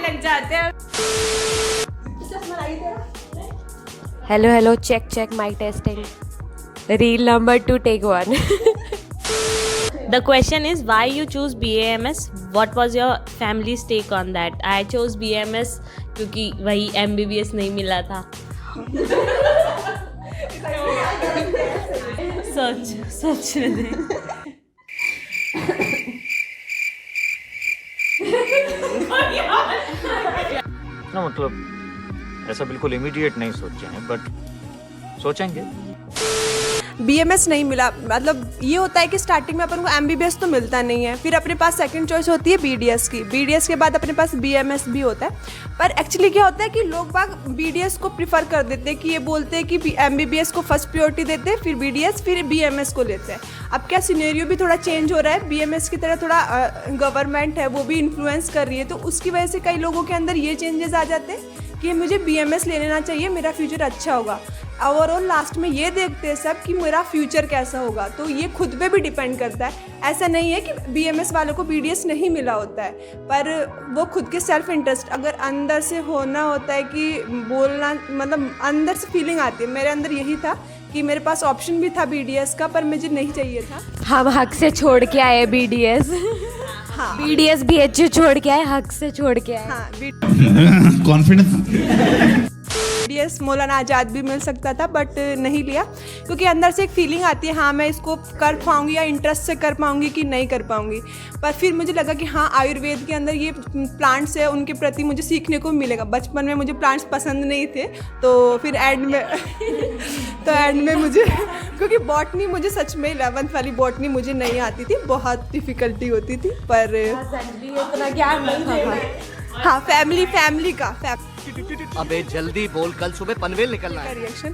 लग जाते हैं। Hello check mike testing, reel number 2 take 1। The question is why you choose BAMS? What was your family's take on that? I chose BAMS क्योंकि वही MBBS नहीं मिला था। सोच ना मतलब ऐसा बिल्कुल इमीडिएट नहीं सोचे हैं, बट सोचेंगे। BMS नहीं मिला, मतलब ये होता है कि स्टार्टिंग में अपन को MBBS तो मिलता नहीं है, फिर अपने पास सेकंड चॉइस होती है BDS की, BDS के बाद अपने पास BMS भी होता है। पर एक्चुअली क्या होता है कि लोग बाग BDS को प्रिफर कर देते हैं, कि ये बोलते हैं कि MBBS को फर्स्ट प्रायोरिटी देते हैं, फिर BDS, फिर BMS को लेते हैं। अब क्या सिनेरियो भी थोड़ा चेंज हो रहा है, BMS की तरह थोड़ा गवर्नमेंट है वो भी इन्फ्लुएंस कर रही है, तो उसकी वजह से कई लोगों के अंदर ये चेंजेस आ जाते हैं कि मुझे BMS ले लेना चाहिए, मेरा फ्यूचर अच्छा होगा। ओवरऑल लास्ट में ये देखते हैं सब कि मेरा फ्यूचर कैसा होगा, तो ये खुद पे भी डिपेंड करता है। ऐसा नहीं है कि BMS वालों को BDS नहीं मिला होता है, पर वो खुद के सेल्फ इंटरेस्ट अगर अंदर से होना होता है कि बोलना, मतलब अंदर से फीलिंग आती है। मेरे अंदर यही था कि मेरे पास ऑप्शन भी था BDS का, पर मुझे नहीं चाहिए था। हम हक से छोड़ के आए BDS। हाँ, BDS BHU छोड़ के आए, हक से छोड़ के आए। हाँ, कॉन्फिडेंस। BDS मौलाना आज़ाद भी मिल सकता था, बट नहीं लिया, क्योंकि अंदर से एक फीलिंग आती है हाँ मैं इसको कर पाऊँगी या इंटरेस्ट से कर पाऊँगी कि नहीं कर पाऊँगी। पर फिर मुझे लगा कि हाँ आयुर्वेद के अंदर ये प्लांट्स है, उनके प्रति मुझे सीखने को मिलेगा। बचपन में मुझे प्लांट्स पसंद नहीं थे, तो फिर एंड में मुझे क्योंकि बॉटनी मुझे सच में 11th वाली बॉटनी मुझे नहीं आती थी, बहुत डिफ़िकल्टी होती थी। पर इतना ज्ञान नहीं था। हाँ, फैमिली का अबे जल्दी बोल, कल सुबह पनवेल निकलना है। रिएक्शन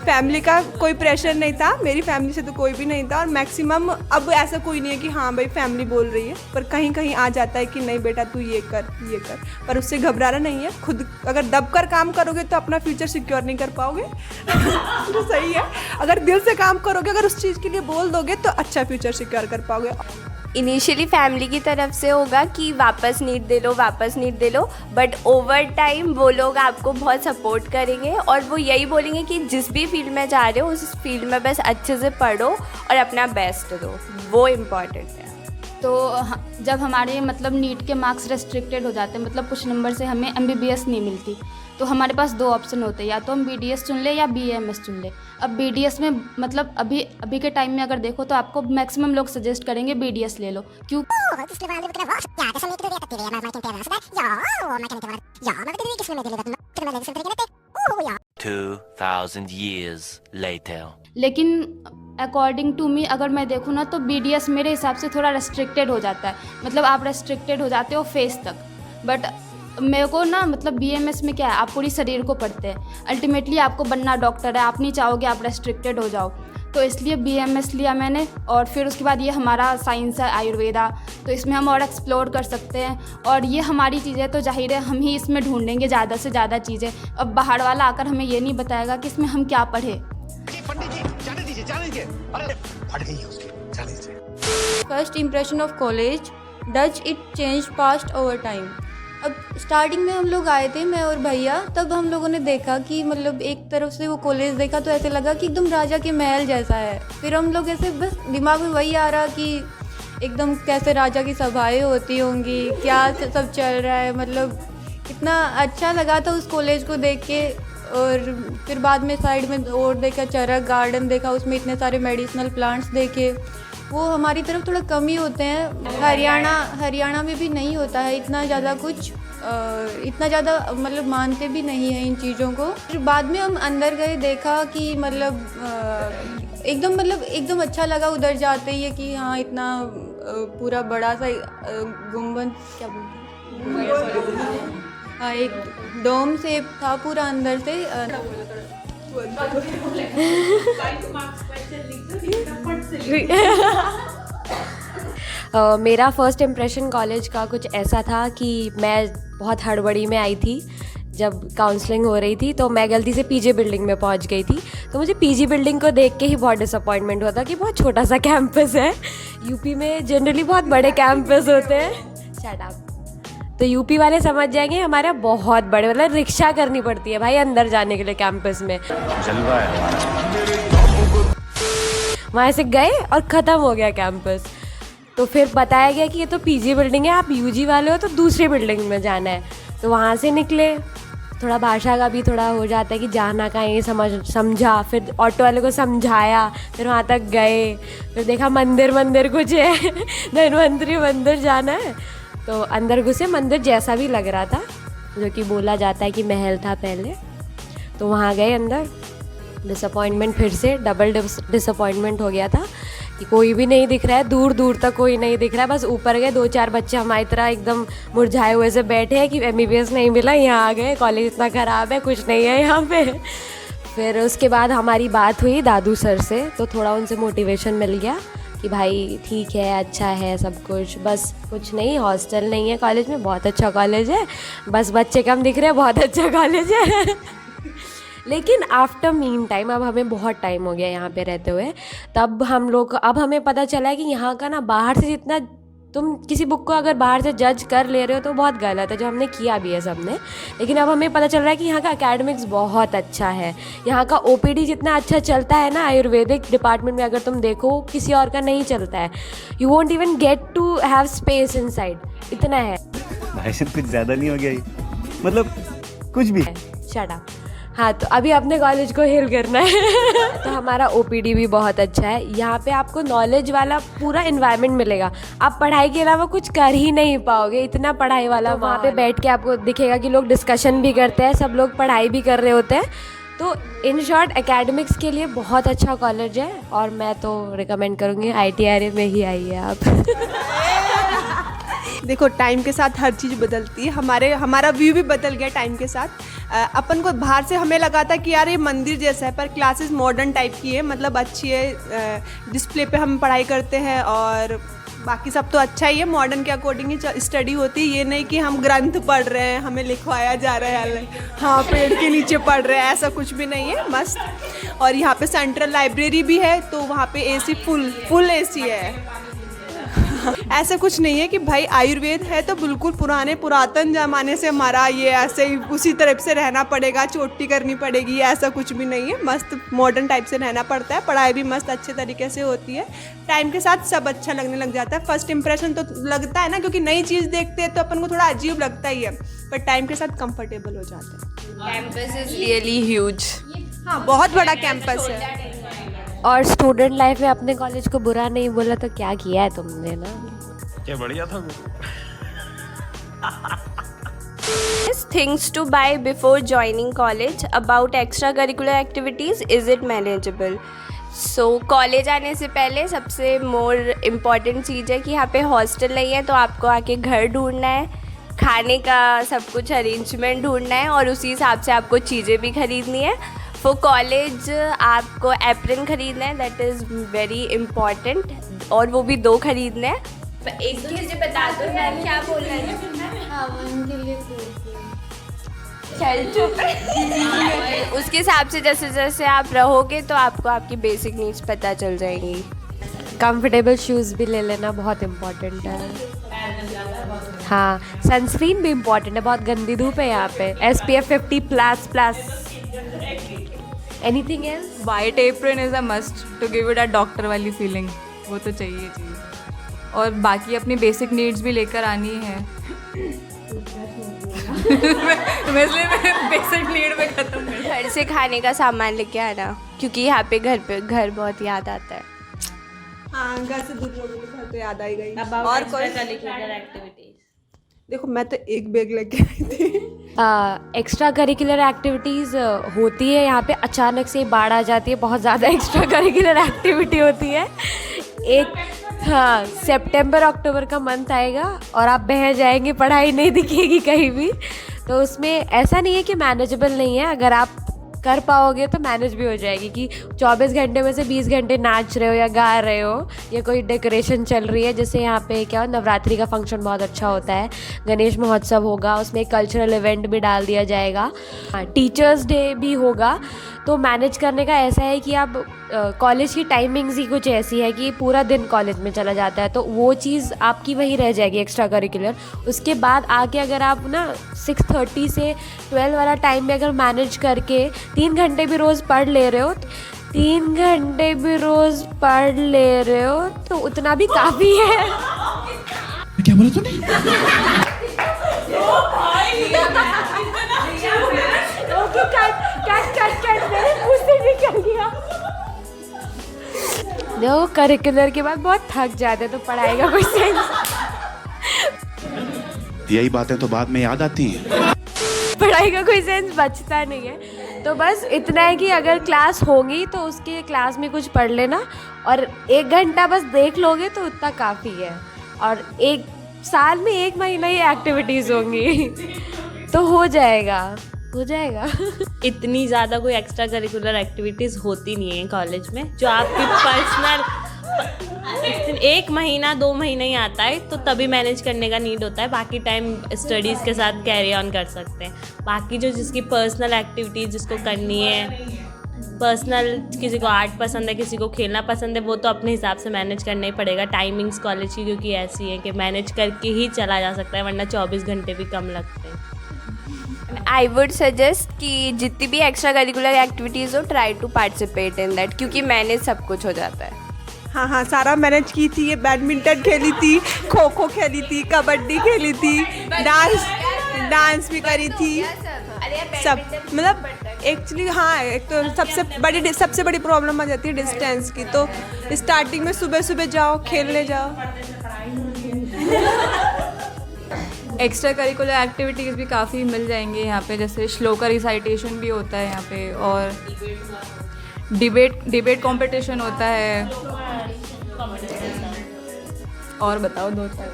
फैमिली का कोई प्रेशर नहीं था, मेरी फैमिली से तो कोई भी नहीं था। और मैक्सिमम अब ऐसा कोई नहीं है कि हाँ भाई फैमिली बोल रही है, पर कहीं कहीं आ जाता है कि नहीं बेटा तू ये कर, पर उससे घबराना नहीं है। खुद अगर दब कर काम करोगे तो अपना फ्यूचर सिक्योर नहीं कर पाओगे। तो सही है, अगर दिल से काम करोगे, अगर उस चीज़ के लिए बोल दोगे तो अच्छा फ्यूचर सिक्योर कर पाओगे। इनिशियली फैमिली की तरफ से होगा कि वापस नीट दे लो, बट ओवर टाइम वो लोग आपको बहुत सपोर्ट करेंगे और वो यही बोलेंगे कि जिस भी फील्ड में जा रहे हो उस फील्ड में बस अच्छे से पढ़ो और अपना बेस्ट दो, वो इम्पॉर्टेंट है। तो जब हमारे मतलब नीट के मार्क्स रेस्ट्रिक्टेड हो जाते हैं, मतलब कुछ नंबर से हमें MBBS नहीं मिलती, तो हमारे पास 2 ऑप्शन होते हैं, या तो हम BDS चुन ले या BAMS चुन ले। अब BDS में मतलब अभी के टाइम में अगर देखो तो आपको मैक्सिमम लोग सजेस्ट करेंगे BDS ले लो, क्यों? 2000 years later. लेकिन अकॉर्डिंग टू मी अगर मैं देखूँ ना तो BDS मेरे हिसाब से थोड़ा रेस्ट्रिक्टेड हो जाता है, मतलब आप रेस्ट्रिक्टेड हो जाते हो फेस तक। बट मेरे को ना मतलब BMS में क्या है, आप पूरी शरीर को पढ़ते हैं, अल्टीमेटली आपको बनना डॉक्टर है, आप नहीं चाहोगे आप रेस्ट्रिक्टेड हो जाओ, तो इसलिए BMS लिया मैंने। और फिर उसके बाद ये हमारा साइंस है आयुर्वेदा, तो इसमें हम और एक्सप्लोर कर सकते हैं, और ये हमारी चीज़ें तो जाहिर है हम ही इसमें ढूंढेंगे ज़्यादा से ज़्यादा चीज़ें। अब बाहर वाला आकर हमें ये नहीं बताएगा कि इसमें हम क्या पढ़े। First impression of college, does it change past over time. अब स्टार्टिंग में हम लोग आए थे, मैं और भैया, तब हम लोगों ने देखा कि मतलब एक तरफ से वो कॉलेज देखा तो ऐसे लगा कि एकदम राजा के महल जैसा है। फिर हम लोग ऐसे बस दिमाग में वही आ रहा कि एकदम कैसे राजा की सभाएं होती होंगी, क्या सब चल रहा है, मतलब इतना अच्छा लगा था उस कॉलेज को देख के। और फिर बाद में साइड में और देखा, चरक गार्डन देखा, उसमें इतने सारे मेडिसिनल प्लांट्स देखे, वो हमारी तरफ थोड़ा कम ही होते हैं। हरियाणा में भी नहीं होता है इतना ज़्यादा कुछ, इतना ज़्यादा मतलब मानते भी नहीं हैं इन चीज़ों को। फिर बाद में हम अंदर गए, देखा कि मतलब एकदम अच्छा लगा उधर जाते ही कि हाँ इतना पूरा बड़ा सा गुम्बद, क्या बोलते हैं, हाँ एक डोम शेप था पूरा अंदर से। मेरा फर्स्ट इम्प्रेशन कॉलेज का कुछ ऐसा था कि मैं बहुत हड़बड़ी में आई थी। जब काउंसलिंग हो रही थी तो मैं गलती से PG बिल्डिंग में पहुंच गई थी, तो मुझे PG बिल्डिंग को देख के ही बहुत डिसअपॉइंटमेंट हुआ था कि बहुत छोटा सा कैंपस है। यूपी में जनरली बहुत बड़े कैंपस होते हैं। Shut up. तो यूपी वाले समझ जाएंगे हमारा बहुत बड़े, मतलब रिक्शा करनी पड़ती है भाई अंदर जाने के लिए कैंपस में। जलवा है हमारा। वहाँ से गए और ख़त्म हो गया कैंपस। तो फिर बताया गया कि ये तो पीजी बिल्डिंग है, आप यूजी वाले हो तो दूसरी बिल्डिंग में जाना है। तो वहाँ से निकले, थोड़ा भाषा का भी थोड़ा हो जाता है कि जाना कहाँ ये समझा, फिर ऑटो वाले को समझाया, फिर वहाँ तक गए, फिर देखा मंदिर कुछ है धन्वंतरी मंदिर जाना है। तो अंदर घुसे, मंदिर जैसा भी लग रहा था, जो कि बोला जाता है कि महल था पहले। तो वहाँ गए अंदर, डिसअपॉइंटमेंट, फिर से डबल डिसअपॉइंटमेंट हो गया था कि कोई भी नहीं दिख रहा है, दूर दूर तक कोई नहीं दिख रहा है। बस ऊपर गए, 2-4 बच्चे हमारी तरह एकदम मुरझाए हुए से बैठे हैं कि MBBS नहीं मिला, यहाँ आ गए, कॉलेज इतना ख़राब है, कुछ नहीं है यहाँ पे। फिर उसके बाद हमारी बात हुई दादू सर से, तो थोड़ा उनसे मोटिवेशन मिल गया कि भाई ठीक है, अच्छा है सब कुछ, बस कुछ नहीं, हॉस्टल नहीं है कॉलेज में, बहुत अच्छा कॉलेज है, बस बच्चे कम दिख रहे हैं, बहुत अच्छा कॉलेज है लेकिन आफ्टर मीन टाइम, अब हमें बहुत टाइम हो गया यहाँ पे रहते हुए, तब अब हमें पता चला है कि यहाँ का ना बाहर से जितना तुम किसी बुक को अगर बाहर से जज कर ले रहे हो तो बहुत गलत है, जो हमने किया भी है सबने। लेकिन अब हमें पता चल रहा है कि यहाँ का एकेडमिक्स बहुत अच्छा है, यहाँ का OPD जितना अच्छा चलता है ना आयुर्वेदिक डिपार्टमेंट में, अगर तुम देखो किसी और का नहीं चलता है। You won't even get to have space inside, इतना है। भाई साहब कुछ ज़्यादा नहीं हो गया ये, मतलब कुछ भी। Shut up. हाँ, तो अभी अपने कॉलेज को हेल करना है तो हमारा OPD भी बहुत अच्छा है। यहाँ पे आपको नॉलेज वाला पूरा इन्वायरमेंट मिलेगा, आप पढ़ाई के अलावा कुछ कर ही नहीं पाओगे, इतना पढ़ाई वाला। वहाँ पे बैठ के आपको दिखेगा कि लोग डिस्कशन भी करते हैं, सब लोग पढ़ाई भी कर रहे होते हैं। तो इन शॉर्ट एकेडमिक्स के लिए बहुत अच्छा कॉलेज है, और मैं तो रिकमेंड करूँगी ITRA में ही आइए आप देखो, टाइम के साथ हर चीज़ बदलती है, हमारा व्यू भी बदल गया टाइम के साथ। अपन को बाहर से हमें लगा था कि यार ये मंदिर जैसा है, पर क्लासेस मॉडर्न टाइप की है, मतलब अच्छी है, डिस्प्ले पे हम पढ़ाई करते हैं और बाकी सब तो अच्छा ही है, मॉडर्न के अकॉर्डिंग ही स्टडी होती है। ये नहीं कि हम ग्रंथ पढ़ रहे हैं, हमें लिखवाया जा रहा है, हाँ पेड़ के नीचे पढ़ रहे हैं, ऐसा कुछ भी नहीं है, मस्त। और यहाँ पे सेंट्रल लाइब्रेरी भी है, तो वहाँ पे AC फुल AC है ऐसा कुछ नहीं है कि भाई आयुर्वेद है तो बिल्कुल पुरातन ज़माने से हमारा ये ऐसे ही उसी तरह से रहना पड़ेगा, चोटी करनी पड़ेगी, ऐसा कुछ भी नहीं है। मस्त मॉडर्न टाइप से रहना पड़ता है, पढ़ाई भी मस्त अच्छे तरीके से होती है। टाइम के साथ सब अच्छा लगने लग जाता है। फर्स्ट इंप्रेशन तो लगता है ना, क्योंकि नई चीज़ देखते हैं तो अपन को थोड़ा अजीब लगता ही है, पर टाइम के साथ कंफर्टेबल हो जाता है। Campus is really huge. हाँ, बहुत बड़ा कैंपस है। और स्टूडेंट लाइफ में अपने कॉलेज को बुरा नहीं बोला तो क्या किया है तुमने ना, क्या बढ़िया था Things to buy before joining college. About extracurricular activities, is it manageable? So college आने से पहले सबसे मोर इम्पॉर्टेंट चीज़ है कि यहाँ पे हॉस्टल नहीं है, तो आपको आके घर ढूंढना है, खाने का सब कुछ अरेंजमेंट ढूंढना है, और उसी हिसाब से आपको चीज़ें भी खरीदनी है। फॉर कॉलेज आपको एप्रन खरीदना है, दैट इज़ वेरी इम्पॉर्टेंट, और वो भी 2 खरीदने हैं। एक चीज़ बता दो यार, क्या बोल रहे हैं? हाँ, उनके लिए चल चुप उसके हिसाब से जैसे जैसे आप रहोगे तो आपको आपकी बेसिक नीड्स पता चल जाएंगी। कंफर्टेबल शूज़ भी ले लेना, बहुत इम्पोर्टेंट है। हाँ, सनस्क्रीन भी इम्पोर्टेंट है, बहुत गंदी धूप है यहाँ पे, SPF 50++। Anything else? White apron is a must to give it a doctor वाली फीलिंग, वो तो चाहिए। और बाकी अपनी बेसिक नीड्स भी लेकर आनी है इसलिए मैं बेसिक नीड में ख़त्म कर। घर से खाने का सामान लेके आना, क्योंकि यहाँ पे घर बहुत याद आता है। हाँ, घर से दूर लोगों के घर तो याद आई गई। About और कोई extracurricular activities? देखो, मैं तो एक बैग लेके आई थी। एक्स्ट्रा करिकुलर एक्टिविटीज़ होती है यहाँ पे, अचानक से बाढ़ आ जाती है, बहुत ज़्यादा एक्स्ट्रा करिकुलर एक्टिविटी होती है। एक हाँ, सितंबर अक्टूबर का मंथ आएगा और आप बह जाएंगे, पढ़ाई नहीं दिखेगी कहीं भी। तो उसमें ऐसा नहीं है कि मैनेजेबल नहीं है, अगर आप कर पाओगे तो मैनेज भी हो जाएगी कि 24 घंटे में से 20 घंटे नाच रहे हो या गा रहे हो, या कोई डेकोरेशन चल रही है। जैसे यहाँ पे क्या नवरात्रि का फंक्शन बहुत अच्छा होता है, गणेश महोत्सव होगा, उसमें एक कल्चरल इवेंट भी डाल दिया जाएगा, टीचर्स डे भी होगा। तो मैनेज करने का ऐसा है कि आप कॉलेज की टाइमिंग्स ही कुछ ऐसी है कि पूरा दिन कॉलेज में चला जाता है, तो वो चीज़ आपकी वही रह जाएगी एक्स्ट्रा करिकुलर। उसके बाद आके अगर आप ना 6:30 से 12 वाला टाइम में अगर मैनेज करके 3 घंटे भी रोज़ पढ़ ले रहे हो, 3 घंटे भी रोज़ पढ़ ले रहे हो तो उतना भी काफ़ी है। क्या बोला तूने? देखो करिकुलर के बाद बहुत थक जाते तो पढ़ाई का कोई सेंस, यही बातें तो बाद में याद आती हैं। पढ़ाई का कोई सेंस बचता नहीं है। तो बस इतना है कि अगर क्लास होगी तो उसके क्लास में कुछ पढ़ लेना और 1 घंटा बस देख लोगे तो उतना काफ़ी है। और 1 साल में 1 महीना ही एक्टिविटीज़ होंगी तो हो जाएगा। इतनी ज़्यादा कोई एक्स्ट्रा करिकुलर एक्टिविटीज़ होती नहीं है कॉलेज में जो आपकी पर्सनल 1 महीना 2 महीने ही आता है, तो तभी मैनेज करने का नीड होता है। बाकी टाइम स्टडीज़ के साथ कैरी ऑन कर सकते हैं। बाकी जो जिसकी पर्सनल एक्टिविटीज़ जिसको करनी है, पर्सनल, किसी को आर्ट पसंद है, किसी को खेलना पसंद है, वो तो अपने हिसाब से मैनेज करना ही पड़ेगा। टाइमिंग्स कॉलेज की क्योंकि ऐसी है कि मैनेज करके ही चला जा सकता है, वरना 24 घंटे भी कम लगते हैं। आई वुड सजेस्ट कि जितनी भी एक्स्ट्रा करिकुलर एक्टिविटीज़ हो, try to participate in that, क्योंकि मैनेज सब कुछ हो जाता है। हाँ, सारा मैनेज की थी। ये बैडमिंटन खेली थी, खो खो खेली थी, कबड्डी खेली थी, डांस भी करी थी, सब। मतलब एक्चुअली हाँ, एक तो सबसे बड़ी प्रॉब्लम आ जाती है डिस्टेंस की। तो स्टार्टिंग में सुबह सुबह जाओ, खेलने जाओ। एक्स्ट्रा करिकुलर एक्टिविटीज़ भी काफ़ी मिल जाएंगे यहाँ पे, जैसे श्लोका रिसाइटेशन भी होता है यहाँ पे, और डिबेट कंपटीशन होता है। और बताओ 2-4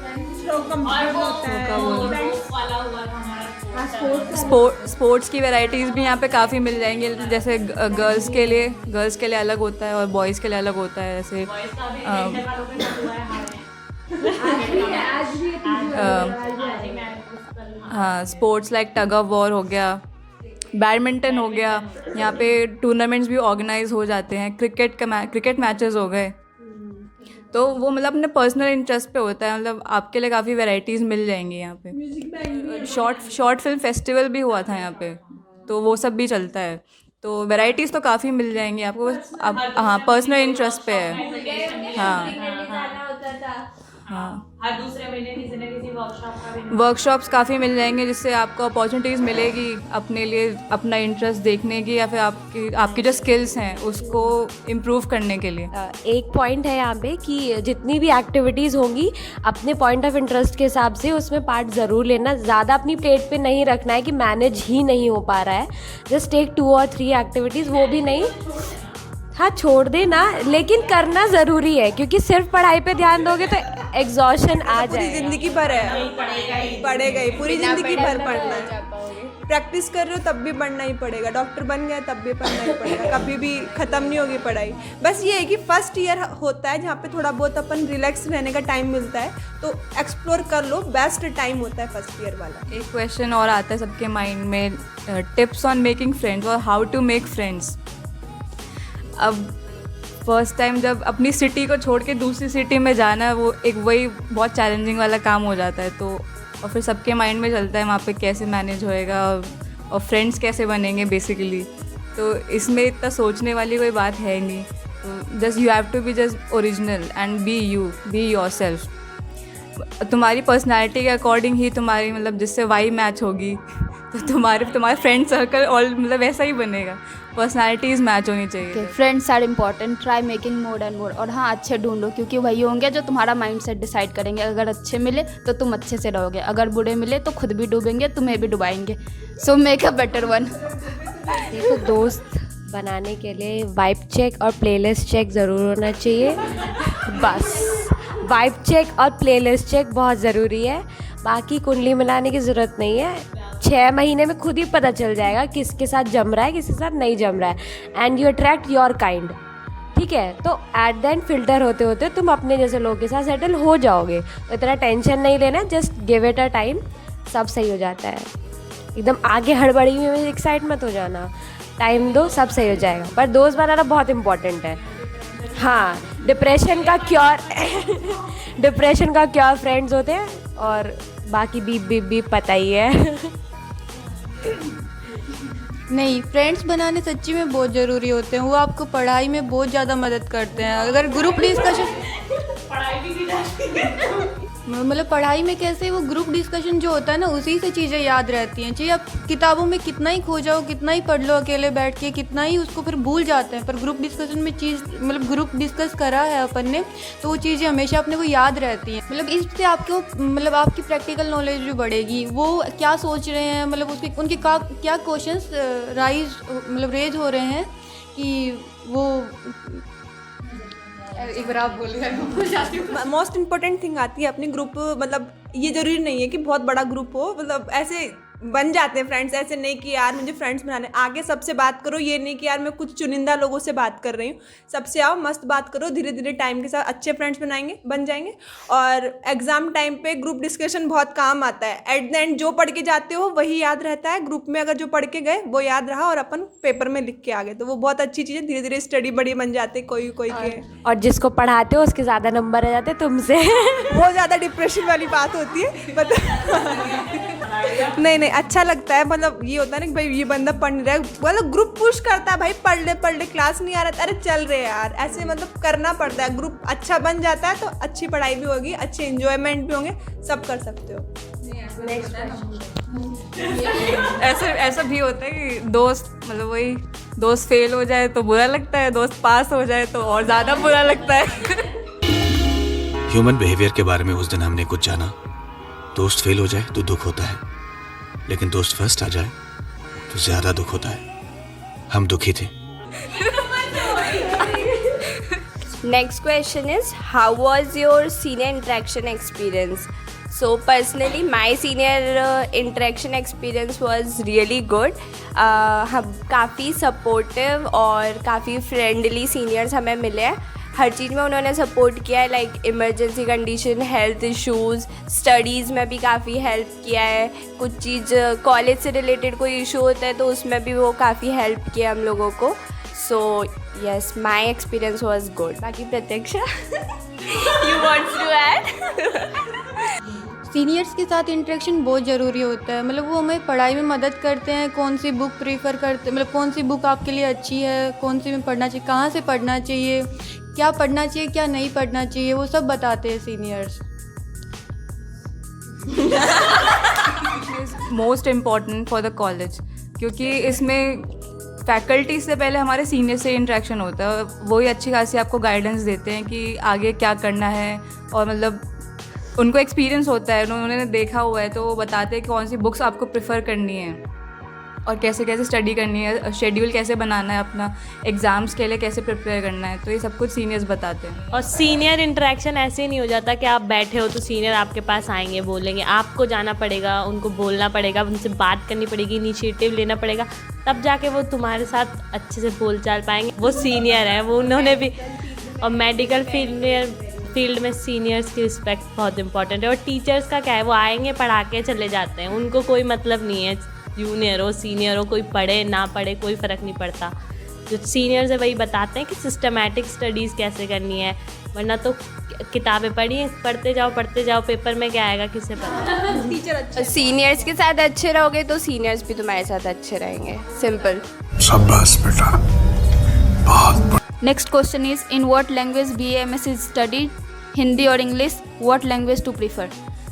स्पोर्ट्स की वैरायटीज़ भी यहाँ पे काफ़ी मिल जाएंगी। जैसे गर्ल्स के लिए अलग होता है और बॉयज़ के लिए अलग होता है। जैसे हाँ, sports like tug of war हो गया, बैडमिंटन हो गया। यहाँ पे टूर्नामेंट्स भी ऑर्गेनाइज हो जाते हैं। क्रिकेट मैचेस हो गए, तो वो मतलब अपने पर्सनल इंटरेस्ट पे होता है। मतलब आपके लिए काफ़ी वैरायटीज़ मिल जाएंगी यहाँ पे। शॉर्ट फिल्म फेस्टिवल भी हुआ था यहाँ पे, तो वो सब भी चलता है। तो वैरायटीज़ तो काफ़ी मिल जाएंगी आपको, हाँ, पर्सनल इंटरेस्ट पे है। हाँ, हर दूसरे महीने किसी न किसी वर्कशॉप का भी वर्कशॉप्स काफ़ी मिल जाएंगे, जिससे आपको अपॉर्चुनिटीज़ मिलेगी अपने लिए अपना इंटरेस्ट देखने की, या फिर आपकी जो स्किल्स हैं उसको इम्प्रूव करने के लिए। एक पॉइंट है यहाँ पे कि जितनी भी एक्टिविटीज़ होंगी अपने पॉइंट ऑफ इंटरेस्ट के हिसाब से उसमें पार्ट ज़रूर लेना। ज़्यादा अपनी प्लेट पे नहीं रखना है कि मैनेज ही नहीं हो पा रहा है। जस्ट टेक 2 और 3 एक्टिविटीज़, वो भी नहीं, हाँ छोड़ देना, लेकिन करना ज़रूरी है, क्योंकि सिर्फ पढ़ाई पे ध्यान दोगे तो एग्जॉशन आ जाएगा। पूरी ज़िंदगी भर है, पढ़ेगा ही, पूरी ज़िंदगी भर पढ़ना है। प्रैक्टिस कर रहे हो तब भी पढ़ना ही पड़ेगा, डॉक्टर बन गया तब भी पढ़ना ही पड़ेगा, कभी भी ख़त्म नहीं होगी पढ़ाई। बस ये है कि फर्स्ट ईयर होता है जहाँ पे थोड़ा बहुत अपन रिलैक्स रहने का टाइम मिलता है, तो एक्सप्लोर कर लो, बेस्ट टाइम होता है फर्स्ट ईयर वाला। एक क्वेश्चन और आता है सबके माइंड में, टिप्स ऑन मेकिंग फ्रेंड्स और हाउ टू मेक फ्रेंड्स। अब फर्स्ट टाइम जब अपनी सिटी को छोड़ के दूसरी सिटी में जाना है, वही बहुत चैलेंजिंग वाला काम हो जाता है। तो और फिर सबके माइंड में चलता है वहाँ पे कैसे मैनेज होएगा और फ्रेंड्स कैसे बनेंगे बेसिकली। तो इसमें इतना सोचने वाली कोई बात है नहीं। तो just you have to be just original and be yourself. तुम्हारी पर्सनैलिटी के अकॉर्डिंग ही तुम्हारी मतलब जिससे वाइब मैच होगी, तो तुम्हारे फ्रेंड सर्कल और मतलब वैसा ही बनेगा। पर्सनैलिटीज़ मैच होनी चाहिए। Friends are important, try making more and more. और हाँ, अच्छे ढूंढो, क्योंकि वही होंगे जो तुम्हारा माइंड सेट डिसाइड करेंगे। अगर अच्छे मिले तो तुम अच्छे से रहोगे, अगर बुरे मिले तो खुद भी डूबेंगे, तुम्हें भी डुबाएंगे। So make a better one. देखो, दोस्त बनाने के लिए वाइब चेक और प्लेलिस्ट चेक ज़रूर होना चाहिए। बस वाइब चेक और प्लेलिस्ट चेक बहुत ज़रूरी है, बाकी कुंडली मिलाने की ज़रूरत नहीं है। 6 महीने में खुद ही पता चल जाएगा किसके साथ जम रहा है, किसके साथ नहीं जम रहा है। And you attract your kind, ठीक है। तो एट द एंड फिल्टर होते होते तुम अपने जैसे लोगों के साथ सेटल हो जाओगे। तो इतना टेंशन नहीं लेना, just give it a time, सब सही हो जाता है। एकदम आगे हड़बड़ी में एक्साइट मत हो जाना। टाइम दो, सब सही हो जाएगा। पर दोस्त बनाना बहुत इम्पोर्टेंट है। हाँ, डिप्रेशन का क्योर फ्रेंड्स होते हैं, और बाकी बीप पता ही है। नहीं, फ्रेंड्स बनाने सच्ची में बहुत ज़रूरी होते हैं। वो आपको पढ़ाई में बहुत ज़्यादा मदद करते हैं। अगर ग्रुप डिस्कशन मतलब पढ़ाई में कैसे वो ग्रुप डिस्कशन जो होता है ना, उसी से चीज़ें याद रहती हैं। चाहिए आप किताबों में कितना ही खो जाओ, कितना ही पढ़ लो अकेले बैठ के, कितना ही उसको फिर भूल जाते हैं। पर ग्रुप डिस्कशन में चीज़ मतलब ग्रुप डिस्कस करा है अपन ने, तो वो चीज़ें हमेशा अपने को याद रहती हैं। मतलब इससे आपको मतलब आपकी प्रैक्टिकल नॉलेज भी बढ़ेगी। वो क्या सोच रहे हैं, मतलब उसके उनके क्या क्वेश्चंस रेज हो रहे हैं कि वो एक बार आप बोलिए। मोस्ट इम्पोर्टेंट थिंग आती है अपनी ग्रुप, मतलब ये ज़रूरी नहीं है कि बहुत बड़ा ग्रुप हो, मतलब ऐसे बन जाते हैं फ्रेंड्स। ऐसे नहीं कि यार मुझे फ्रेंड्स बनाने, आगे सबसे बात करो। ये नहीं कि यार मैं कुछ चुनिंदा लोगों से बात कर रही हूँ, सबसे आओ, मस्त बात करो। धीरे धीरे टाइम के साथ अच्छे फ्रेंड्स बन जाएंगे। और एग्ज़ाम टाइम पे ग्रुप डिस्कशन बहुत काम आता है। एट द एंड जो पढ़ के जाते हो वही याद रहता है। ग्रुप में अगर जो पढ़ के गए वो याद रहा और अपन पेपर में लिख के आ गए, तो वो बहुत अच्छी चीज़ है। धीरे धीरे स्टडी बड़ी बन जाते कोई के। और जिसको पढ़ाते हो उसके ज़्यादा नंबर आ जाते तुमसे। बहुत ज़्यादा डिप्रेशन वाली बात होती है, नहीं अच्छा लगता है। मतलब ये होता है ना कि भाई ये बंदा पढ़ नहीं रहा है, मतलब ग्रुप पुश करता है, भाई पढ़ ले, क्लास नहीं आ रहा, अरे चल रहे यार, ऐसे मतलब करना पड़ता है। ग्रुप अच्छा बन जाता है तो अच्छी पढ़ाई भी होगी, अच्छे एंजॉयमेंट भी होंगे, सब कर सकते हो। ऐसा भी होता है कि दोस्त मतलब वही दोस्त फेल हो जाए तो बुरा लगता है, दोस्त पास हो जाए तो और ज़्यादा बुरा लगता है। ह्यूमन बिहेवियर के बारे में उस दिन हमने कुछ जाना। दोस्त फेल हो जाए तो दुख होता है, लेकिन दोस्त फर्स्ट आ जाए तो ज्यादा दुख होता है। हम दुखी थे। Next question is, how was your senior interaction experience? So personally, my senior interaction experience was really good. हम काफ़ी supportive और काफ़ी friendly seniors हमें मिले हैं। हर चीज़ में उन्होंने सपोर्ट किया है, like emergency condition, health issues, studies में भी काफ़ी हेल्प किया है। कुछ चीज़ कॉलेज से रिलेटेड कोई इशू होता है तो उसमें भी वो काफ़ी हेल्प किया हम लोगों को। So yes, my experience was good. बाकी Pratyaksha, you wants to add? Seniors के साथ इंटरेक्शन बहुत ज़रूरी होता है। मतलब वो हमें पढ़ाई में मदद करते हैं, कौन सी बुक प्रीफर करते, मतलब कौन सी बुक आपके लिए अच्छी है, कौन सी में पढ़ना चाहिए, कहाँ से पढ़ना चाहिए, क्या पढ़ना चाहिए, क्या नहीं पढ़ना चाहिए, वो सब बताते हैं seniors. Most important for the college, क्योंकि इसमें फैकल्टी से पहले हमारे सीनियर से इंटरेक्शन होता है। वही अच्छी खासी आपको गाइडेंस देते हैं कि आगे क्या करना है, और मतलब उनको एक्सपीरियंस होता है, उन्होंने देखा हुआ है, तो वो बताते हैं कि कौन सी बुक्स आपको प्रेफर करनी है और कैसे कैसे स्टडी करनी है, शेड्यूल कैसे बनाना है अपना, एग्ज़ाम्स के लिए कैसे प्रिपेयर करना है। तो ये सब कुछ सीनियर्स बताते हैं। और सीनियर इंटरेक्शन ऐसे नहीं हो जाता कि आप बैठे हो तो सीनियर आपके पास आएंगे, बोलेंगे। आपको जाना पड़ेगा, उनको बोलना पड़ेगा, उनसे बात करनी पड़ेगी, इनिशिएटिव लेना पड़ेगा, तब जाके वो तुम्हारे साथ अच्छे से बोल चाल पाएंगे। वो सीनियर हैं, वो उन्होंने भी। और मेडिकल फील्ड में सीनियर्स की रिस्पेक्ट बहुत इंपॉर्टेंट है। और टीचर्स का क्या है, वो आएंगे, पढ़ा के चले जाते हैं, उनको कोई मतलब नहीं है जूनियर हो सीनियर हो, कोई पढ़े ना पढ़े कोई फ़र्क नहीं पड़ता। जो सीनियर्स है वही बताते हैं कि सिस्टमैटिक स्टडीज़ कैसे करनी है, वरना तो किताबें पढ़ते जाओ, पेपर में क्या आएगा किसे पता। टीचर अच्छे, सीनियर्स के साथ अच्छे रहोगे तो सीनियर्स भी तुम्हारे साथ अच्छे रहेंगे। सिंपल। शाबाश बेटा, बहुत। Next question is, in what language BAMS is studied? Hindi or English? What language to prefer?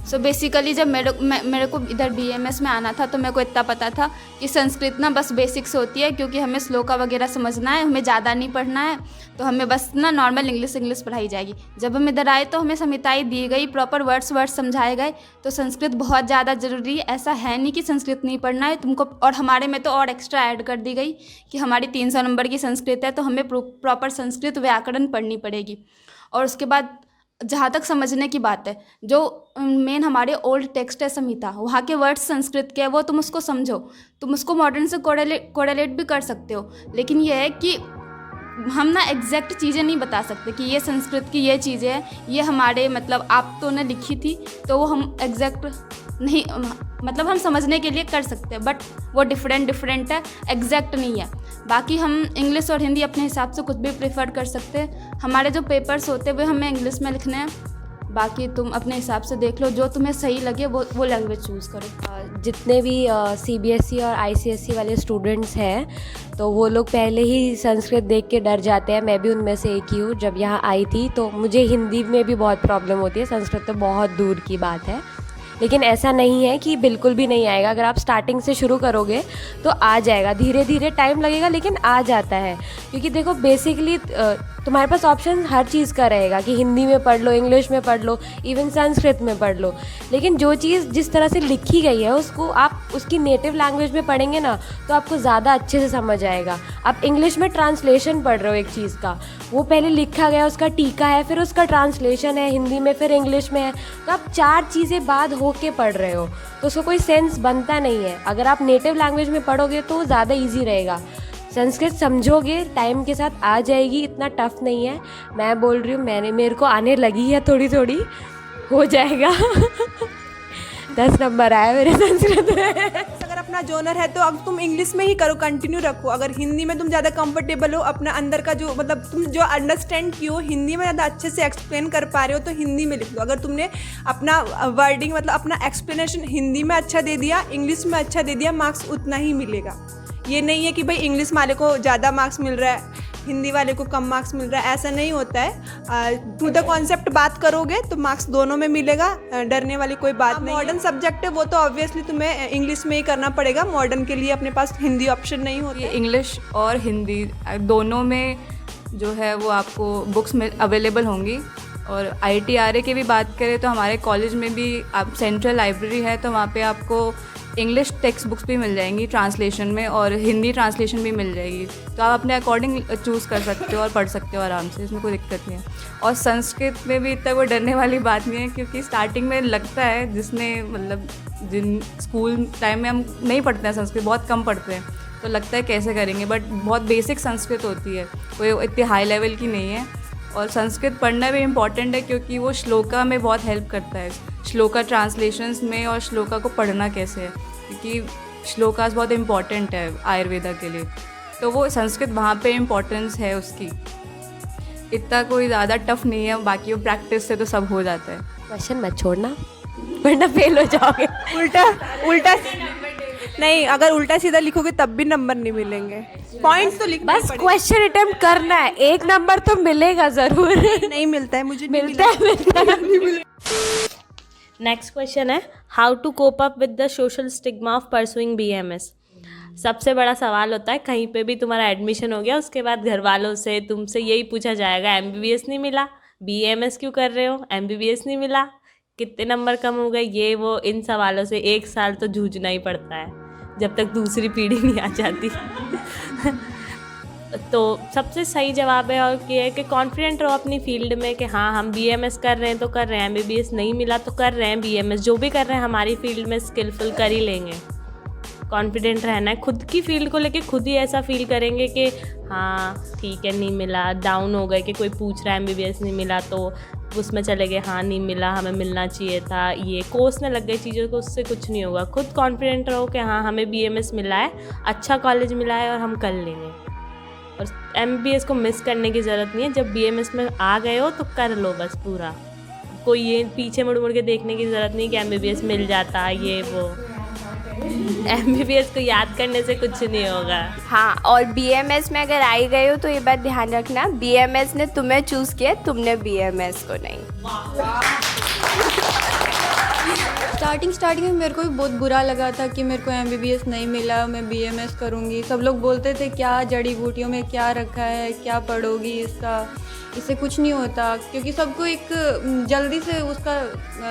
So basically जब मेरे को इधर BAMS में आना था तो मेरे को इतना पता था कि संस्कृत ना बस बेसिक्स होती है, क्योंकि हमें श्लोका वगैरह समझना है, हमें ज़्यादा नहीं पढ़ना है, तो हमें बस ना नॉर्मल इंग्लिश पढ़ाई जाएगी। जब हम इधर आए तो हमें संहिताएँ दी गई, प्रॉपर वर्ड्स समझाए गए। तो संस्कृत बहुत ज़्यादा ज़रूरी है, ऐसा है नहीं कि संस्कृत नहीं पढ़ना है तुमको। और हमारे में तो और एक्स्ट्रा ऐड कर दी गई कि हमारी 300 नंबर की संस्कृत है, तो हमें प्रॉपर संस्कृत व्याकरण पढ़नी पड़ेगी। और उसके बाद जहाँ तक समझने की बात है, जो मेन हमारे ओल्ड टेक्स्ट है संहिता, वहाँ के वर्ड्स संस्कृत के हैं, वो तुम उसको समझो, तुम उसको मॉडर्न से कोरिलेट भी कर सकते हो। लेकिन ये है कि हम ना एग्जैक्ट चीज़ें नहीं बता सकते कि ये संस्कृत की ये चीज़ें हैं, ये हमारे मतलब आप तो ने लिखी थी, तो वो हम एग्जैक्ट नहीं मतलब हम समझने के लिए कर सकते हैं, बट वो डिफरेंट है, एग्जैक्ट नहीं है। बाकी हम इंग्लिश और हिंदी अपने हिसाब से कुछ भी प्रेफर कर सकते हैं। हमारे जो पेपर्स होते हैं वो हमें इंग्लिश में लिखने हैं, बाकी तुम अपने हिसाब से देख लो, जो तुम्हें सही लगे वो लैंग्वेज चूज़ करो। जितने भी CBSE और ICSE वाले स्टूडेंट्स हैं तो वो लोग पहले ही संस्कृत देख के डर जाते हैं। मैं भी उनमें से एक ही हूँ। जब यहाँ आई थी तो मुझे हिंदी में भी बहुत प्रॉब्लम होती है, संस्कृत तो बहुत दूर की बात है। लेकिन ऐसा नहीं है कि बिल्कुल भी नहीं आएगा। अगर आप स्टार्टिंग से शुरू करोगे तो आ जाएगा, धीरे धीरे टाइम लगेगा लेकिन आ जाता है। क्योंकि देखो बेसिकली तुम्हारे पास ऑप्शन हर चीज़ का रहेगा कि हिंदी में पढ़ लो, इंग्लिश में पढ़ लो, इवन संस्कृत में पढ़ लो। लेकिन जो चीज़ जिस तरह से लिखी गई है उसको आप उसकी नेटिव लैंग्वेज में पढ़ेंगे ना तो आपको ज़्यादा अच्छे से समझ आएगा। आप इंग्लिश में ट्रांसलेशन पढ़ रहे हो एक चीज़ का, वो पहले लिखा गया, उसका टीका है, फिर उसका ट्रांसलेशन है हिंदी में, फिर इंग्लिश में है, तो आप 4 चीज़ें बाद होके पढ़ रहे हो तो उसको कोई सेंस बनता नहीं है। अगर आप नेटिव लैंग्वेज में पढ़ोगे तो ज़्यादा ईजी रहेगा। संस्कृत समझोगे, टाइम के साथ आ जाएगी, इतना टफ नहीं है। मैं बोल रही हूँ, मेरे को आने लगी है, थोड़ी थोड़ी हो जाएगा। 10 नंबर आया मेरे संस्कृत में। अगर अपना जोनर है तो अब तुम इंग्लिश में ही करो, कंटिन्यू रखो। अगर हिंदी में तुम ज़्यादा कंफर्टेबल हो, अपना अंदर का जो मतलब तुम जो अंडरस्टैंड किए हो हिंदी में ज़्यादा अच्छे से एक्सप्लेन कर पा रहे हो तो हिंदी में लिख लो। अगर तुमने अपना वर्डिंग मतलब अपना एक्सप्लेनेशन हिंदी में अच्छा दे दिया, इंग्लिश में अच्छा दे दिया, मार्क्स उतना ही मिलेगा। ये नहीं है कि भाई इंग्लिश वाले को ज़्यादा मार्क्स मिल रहा है, हिंदी वाले को कम मार्क्स मिल रहा है, ऐसा नहीं होता है। टू द कॉन्सेप्ट बात करोगे तो मार्क्स दोनों में मिलेगा, डरने वाली कोई बात नहीं। मॉडर्न सब्जेक्ट है वो तो ऑब्वियसली तुम्हें इंग्लिश में ही करना पड़ेगा, मॉडर्न के लिए अपने पास हिंदी ऑप्शन नहीं होती है। इंग्लिश और हिंदी दोनों में जो है वो आपको बुक्स में अवेलेबल होंगी। और ITRA की भी बात करें तो हमारे कॉलेज में भी आप सेंट्रल लाइब्रेरी है तो वहाँ पे आपको इंग्लिश टेक्स्ट बुक्स भी मिल जाएंगी ट्रांसलेशन में, और हिंदी ट्रांसलेशन भी मिल जाएगी। तो आप अपने अकॉर्डिंग चूज़ कर सकते हो और पढ़ सकते हो आराम से, इसमें कोई दिक्कत नहीं है। और संस्कृत में भी इतना कोई डरने वाली बात नहीं है, क्योंकि स्टार्टिंग में लगता है जिसने मतलब जिन स्कूल टाइम में हम नहीं पढ़ते हैं संस्कृत, बहुत कम पढ़ते हैं, तो लगता है कैसे करेंगे, बट बहुत बेसिक संस्कृत होती है, कोई इतनी हाई लेवल की नहीं है। और संस्कृत पढ़ना भी इम्पॉर्टेंट है क्योंकि वो श्लोका में बहुत हेल्प करता है, श्लोका ट्रांसलेशंस में, और श्लोका को पढ़ना कैसे है, क्योंकि श्लोकास बहुत इम्पॉर्टेंट है आयुर्वेदा के लिए। तो वो संस्कृत वहाँ पे इम्पॉर्टेंस है उसकी, इतना कोई ज़्यादा टफ नहीं है, बाकी वो प्रैक्टिस से तो सब हो जाता है। क्वेश्चन मत छोड़ना वरना फेल हो जाओगे। उल्टा नहीं, अगर उल्टा सीधा लिखोगे तब भी नंबर नहीं मिलेंगे। पॉइंट्स तो लिखना बस क्वेश्चन अटेम्प्ट करना है, 1 नंबर तो मिलेगा ज़रूर। नहीं मिलता है मुझे, मिलता है। नेक्स्ट क्वेश्चन है, how to cope up with the social stigma of pursuing BMS। सबसे बड़ा सवाल होता है, कहीं पे भी तुम्हारा एडमिशन हो गया, उसके बाद घर वालों से तुमसे यही पूछा जाएगा, MBBS नहीं मिला, BMS क्यों कर रहे हो, MBBS नहीं मिला, कितने नंबर कम हो गए, ये वो। इन सवालों से 1 साल तो जूझना ही पड़ता है जब तक दूसरी पीढ़ी नहीं आ जाती। तो सबसे सही जवाब है और ये है कि कॉन्फिडेंट रहो अपनी फील्ड में कि हाँ हम BMS कर रहे हैं तो कर रहे हैं, MBBS नहीं मिला तो कर रहे हैं BMS, जो भी कर रहे हैं हमारी फील्ड में स्किलफुल कर ही लेंगे। कॉन्फिडेंट रहना है, खुद की फील्ड को लेके खुद ही ऐसा फील करेंगे कि हाँ ठीक है नहीं मिला, डाउन हो गए कि कोई पूछ रहा है MBBS नहीं मिला तो उसमें चले गए, हाँ नहीं मिला, हमें मिलना चाहिए था, ये कोसने लग गए चीज़ों को, उससे कुछ नहीं होगा। खुद कॉन्फिडेंट रहो कि हाँ हमें BMS मिला है, अच्छा कॉलेज मिला है और हम कर लेंगे। और MBBS को मिस करने की ज़रूरत नहीं है, जब BMS में आ गए हो तो कर लो बस पूरा। कोई ये पीछे मुड़ मुड़ के देखने की ज़रूरत नहीं कि MBBS मिल जाता ये वो। MBBS को याद करने से कुछ नहीं होगा। हाँ, और BMS में अगर आई गए हो तो ये बात ध्यान रखना, BMS ने तुम्हें चूज़ किया, तुमने BMS को नहीं। स्टार्टिंग में मेरे को भी बहुत बुरा लगा था कि मेरे को MBBS नहीं मिला, मैं BMS करूँगी। सब लोग बोलते थे क्या जड़ी बूटियों में क्या रखा है, क्या पढ़ोगी इससे कुछ नहीं होता, क्योंकि सबको एक जल्दी से उसका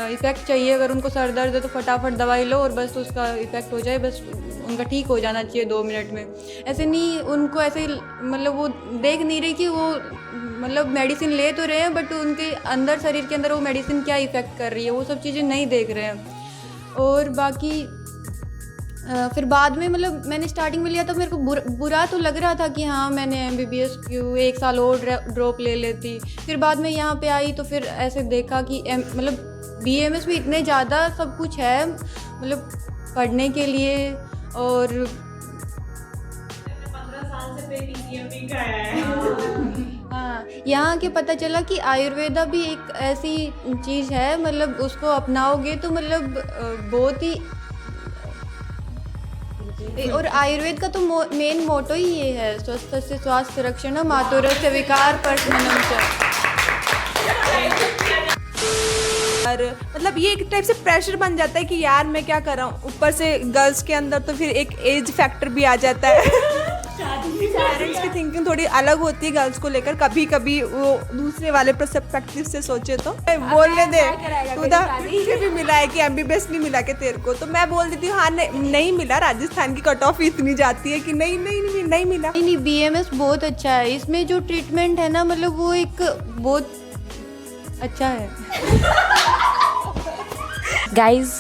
इफ़ेक्ट चाहिए। अगर उनको सर दर्द है तो फटाफट दवाई लो और बस उसका इफ़ेक्ट हो जाए, बस उनका ठीक हो जाना चाहिए 2 मिनट में। ऐसे नहीं, उनको ऐसे मतलब वो देख नहीं रही कि वो मतलब मेडिसिन ले तो रहे हैं बट उनके अंदर शरीर के अंदर वो मेडिसिन क्या इफ़ेक्ट कर रही है, वो सब चीज़ें नहीं देख रहे हैं। और बाकी फिर बाद में मतलब मैंने स्टार्टिंग में लिया तो मेरे को बुरा तो लग रहा था कि हाँ मैंने MBBS क्यों 1 साल और ड्रॉप ले लेती। फिर बाद में यहाँ पे आई तो फिर ऐसे देखा कि मतलब BMS में इतने ज़्यादा सब कुछ है, मतलब पढ़ने के लिए। और 15 साल से PCM भी खाया है। हाँ, यहाँ के पता चला कि आयुर्वेदा भी एक ऐसी चीज़ है, मतलब उसको अपनाओगे तो मतलब बहुत ही। और आयुर्वेद का तो मेन मोटो ही ये है, स्वस्थ से स्वास्थ्य रक्षण मातुरस्य विकार प्रशमनम च। और मतलब ये एक टाइप से प्रेशर बन जाता है कि यार मैं क्या कर रहा हूँ। ऊपर से गर्ल्स के अंदर तो फिर एक एज फैक्टर भी आ जाता है। पेरेंट्स की थिंकिंग थोड़ी अलग होती है गर्ल्स को लेकर, कभी कभी वो दूसरे वाले पर्सपेक्टिव से सोचे तो बोलने दे तुझे भी मिला है कि MBBS नहीं मिला के तेरे को, तो मैं बोल देती हूँ हाँ नहीं मिला। राजस्थान की कट ऑफ इतनी जाती है कि नहीं मिला। नहीं, BMS बहुत अच्छा है। इसमें जो ट्रीटमेंट है ना, मतलब वो एक बहुत अच्छा है। Guys,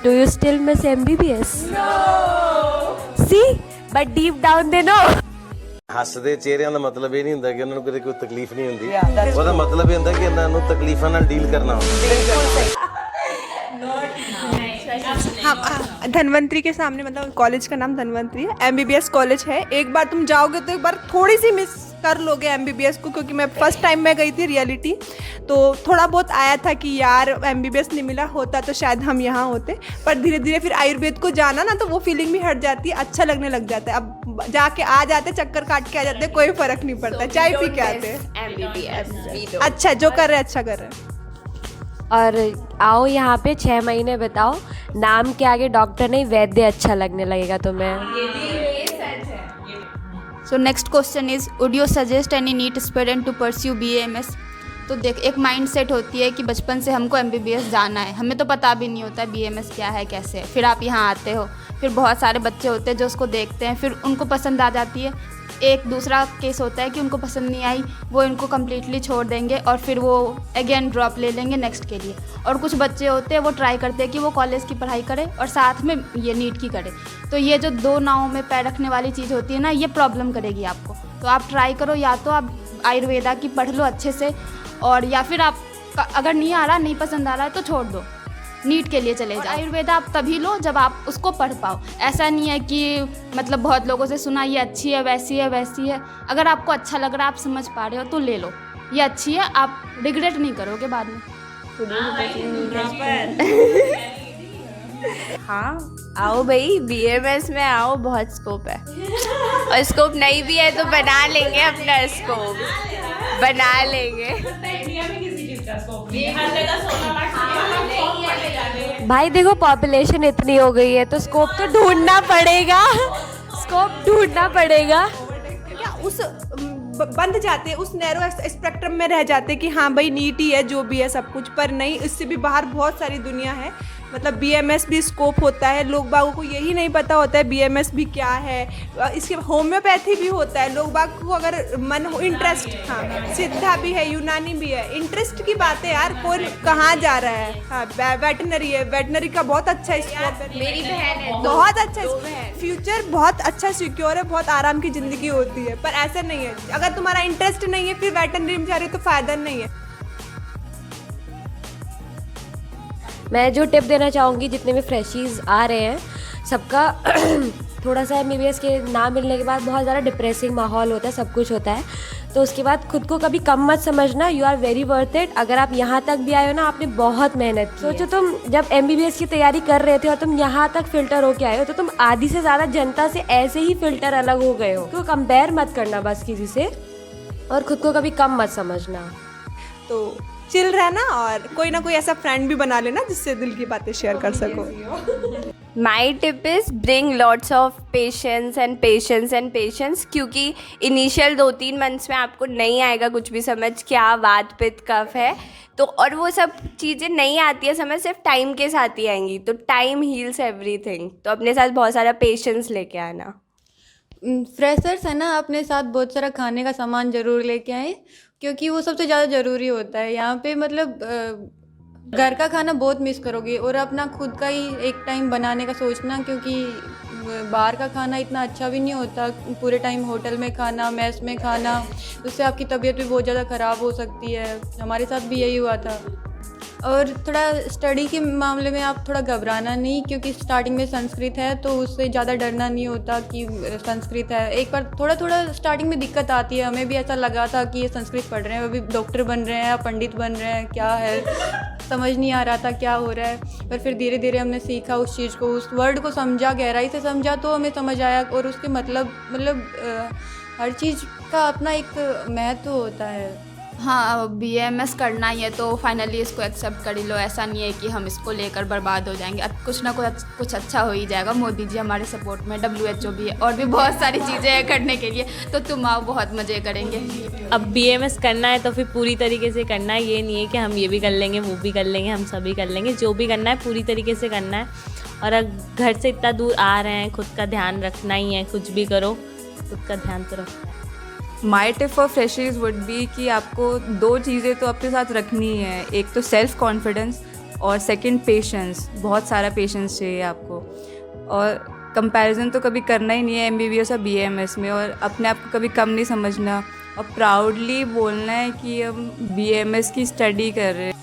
do you still miss MBBS? No! See? But deep down they know. ਹੱਸਦੇ ਚਿਹਰਿਆਂ ਦਾ ਮਤਲਬ ਇਹ ਨਹੀਂ ਹੁੰਦਾ ਕਿ ਉਹਨਾਂ ਨੂੰ ਕੋਈ ਤਕਲੀਫ ਨਹੀਂ ਹੁੰਦੀ। ਉਹਦਾ ਮਤਲਬ ਇਹ ਹੁੰਦਾ ਕਿ ਇਹਨਾਂ ਨੂੰ ਤਕਲੀਫਾਂ ਨਾਲ ਡੀਲ ਕਰਨਾ ਹੁੰਦਾ। हाँ, धन्वंतरी के सामने, मतलब कॉलेज का नाम धन्वंतरी है, MBBS कॉलेज है। एक बार तुम जाओगे तो एक बार थोड़ी सी मिस कर लोगे MBBS को, क्योंकि मैं फर्स्ट टाइम में गई थी रियलिटी, तो थोड़ा बहुत आया था कि यार MBBS नहीं मिला होता तो शायद हम यहाँ होते। पर धीरे धीरे फिर आयुर्वेद को जाना ना, तो वो फीलिंग भी हट जाती है, अच्छा लगने लग जाता है। अब जाके आ जाते, चक्कर काट के आ जाते, कोई फर्क नहीं पड़ता, चाय पी के आते। अच्छा जो कर रहे अच्छा कर रहे हैं। और आओ यहाँ पे 6 महीने बताओ, नाम के आगे डॉक्टर नहीं वैद्य अच्छा लगने लगेगा तुम्हें। सो next question is, would you suggest any NEET aspirant to pursue BAMS? तो देख, एक माइंड सेट होती है कि बचपन से हमको MBBS जाना है, हमें तो पता भी नहीं होता BMS क्या है कैसे है। फिर आप यहाँ आते हो, फिर बहुत सारे बच्चे होते हैं जो उसको देखते हैं, फिर उनको पसंद आ जाती है। एक दूसरा केस होता है कि उनको पसंद नहीं आई, वो इनको कम्प्लीटली छोड़ देंगे और फिर वो अगेन ड्रॉप ले लेंगे नेक्स्ट के लिए। और कुछ बच्चे होते हैं वो ट्राई करते हैं कि वो कॉलेज की पढ़ाई करें और साथ में ये नीट की करें। तो ये जो दो नावों में पैर रखने वाली चीज़ होती है ना, ये प्रॉब्लम करेगी आपको। तो आप ट्राई करो, या तो आप आयुर्वेदा की पढ़ लो अच्छे से, और या फिर आप अगर नहीं आ रहा, नहीं पसंद आ रहा है तो छोड़ दो, नीट के लिए चले जाओ। आयुर्वेदा आप तभी लो जब आप उसको पढ़ पाओ। ऐसा नहीं है कि मतलब बहुत लोगों से सुना ये अच्छी है, वैसी है, वैसी है। अगर आपको अच्छा लग रहा है, आप समझ पा रहे हो तो ले लो, ये अच्छी है, आप रिग्रेट नहीं करोगे बाद में। हाँ, आओ भाई, BMS में आओ, बहुत स्कोप है। और स्कोप नहीं भी है तो बना लेंगे अपना स्कोप, बना लेंगे। भाई देखो, पॉपुलेशन इतनी हो गई है तो स्कोप तो ढूंढना पड़ेगा, स्कोप ढूंढना पड़ेगा। क्या उस बंध जाते हैं, उस नैरो स्पेक्ट्रम में रह जाते हैं कि हाँ भाई नीट ही है, जो भी है सब कुछ। पर नहीं, इससे भी बाहर बहुत सारी दुनिया है। मतलब BMS भी स्कोप होता है। लोग बागों को यही नहीं पता होता है BMS भी क्या है। इसके होम्योपैथी भी होता है। लोग बाग को अगर मन हो, इंटरेस्ट, हाँ, सिद्धा भी है, यूनानी भी है। इंटरेस्ट की बात है यार, कौन कहाँ जा रहा है। हाँ, वेटनरी है, वेटनरी का बहुत अच्छा स्कोप है। मेरी बहन है, बहुत अच्छा फ्यूचर, बहुत अच्छा सिक्योर है, बहुत आराम की ज़िंदगी होती है। पर ऐसा नहीं है, अगर तुम्हारा इंटरेस्ट नहीं है फिर वेटनरी में जा रही हो तो फ़ायदा नहीं है। मैं जो टिप देना चाहूँगी, जितने भी फ्रेशीज़ आ रहे हैं सबका थोड़ा सा MBBS के ना मिलने के बाद बहुत ज़्यादा डिप्रेसिंग माहौल होता है, सब कुछ होता है। तो उसके बाद खुद को कभी कम मत समझना, you are very worth it. अगर आप यहाँ तक भी आए हो ना, आपने बहुत मेहनत की। सोचो तुम जब MBBS की तैयारी कर रहे थे और तुम यहाँ तक फ़िल्टर होके आए हो, तो तुम आधी से ज़्यादा जनता से ऐसे ही फ़िल्टर अलग हो गए हो। तो कंपेयर मत करना बस किसी से, और ख़ुद को कभी कम मत समझना। तो चिल रहना, और कोई ना कोई ऐसा फ्रेंड भी बना लेना जिससे दिल की बातें शेयर कर सको। माई tip is bring lots of patience and patience and patience, क्योंकि इनिशियल 2-3 मंथ्स में आपको नहीं आएगा कुछ भी समझ, क्या वात पित्त कफ है तो, और वो सब चीज़ें नहीं आती है समझ, सिर्फ टाइम के साथ ही आएंगी। तो टाइम हील्स एवरीथिंग। तो अपने साथ बहुत सारा पेशेंस लेके आना। फ्रेशर्स है ना, अपने साथ बहुत सारा खाने का सामान ज़रूर लेके आए, क्योंकि वो सबसे ज़्यादा ज़रूरी होता है यहाँ पे। मतलब घर का खाना बहुत मिस करोगे, और अपना खुद का ही एक टाइम बनाने का सोचना, क्योंकि बाहर का खाना इतना अच्छा भी नहीं होता। पूरे टाइम होटल में खाना, मेस में खाना, उससे आपकी तबीयत भी बहुत ज़्यादा ख़राब हो सकती है। हमारे साथ भी यही हुआ था। और थोड़ा स्टडी के मामले में आप थोड़ा घबराना नहीं, क्योंकि स्टार्टिंग में संस्कृत है तो उससे ज़्यादा डरना नहीं होता कि संस्कृत है। एक बार थोड़ा थोड़ा स्टार्टिंग में दिक्कत आती है, हमें भी ऐसा लगा था कि ये संस्कृत पढ़ रहे हैं, अभी डॉक्टर बन रहे हैं, पंडित बन रहे हैं, क्या है समझ नहीं आ रहा था क्या हो रहा है। पर फिर धीरे धीरे हमने सीखा उस चीज़ को, उस वर्ड को समझा, गहराई से समझा तो हमें समझ आया। और उसके मतलब हर चीज़ का अपना एक महत्व होता है। हाँ, BAMS करना ही है तो फाइनली इसको एक्सेप्ट कर ही लो। ऐसा नहीं है कि हम इसको लेकर बर्बाद हो जाएंगे, कुछ ना कुछ अच्छा हो ही जाएगा। मोदी जी हमारे सपोर्ट में, WHO भी है, और भी बहुत सारी चीज़ें हैं करने के लिए, तो तुम आओ, बहुत मज़े करेंगे। अब BMS करना है तो फिर पूरी तरीके से करना है, ये नहीं है कि हम ये भी कर लेंगे वो भी कर लेंगे, हम सभी कर लेंगे। जो भी करना है पूरी तरीके से करना है। और अगर घर से इतना दूर आ रहे हैं, खुद का ध्यान रखना ही है, कुछ भी करो खुद का ध्यान तो रखना है। माई tip for freshers would be कि आपको 2 चीज़ें तो अपने साथ रखनी है। एक तो सेल्फ कॉन्फिडेंस और सेकंड पेशेंस। बहुत सारा पेशेंस चाहिए आपको। और कंपैरिजन तो कभी करना ही नहीं है MBBS और BAMS में, और अपने आप को कभी कम नहीं समझना, और प्राउडली बोलना है कि हम BAMS की स्टडी कर रहे हैं।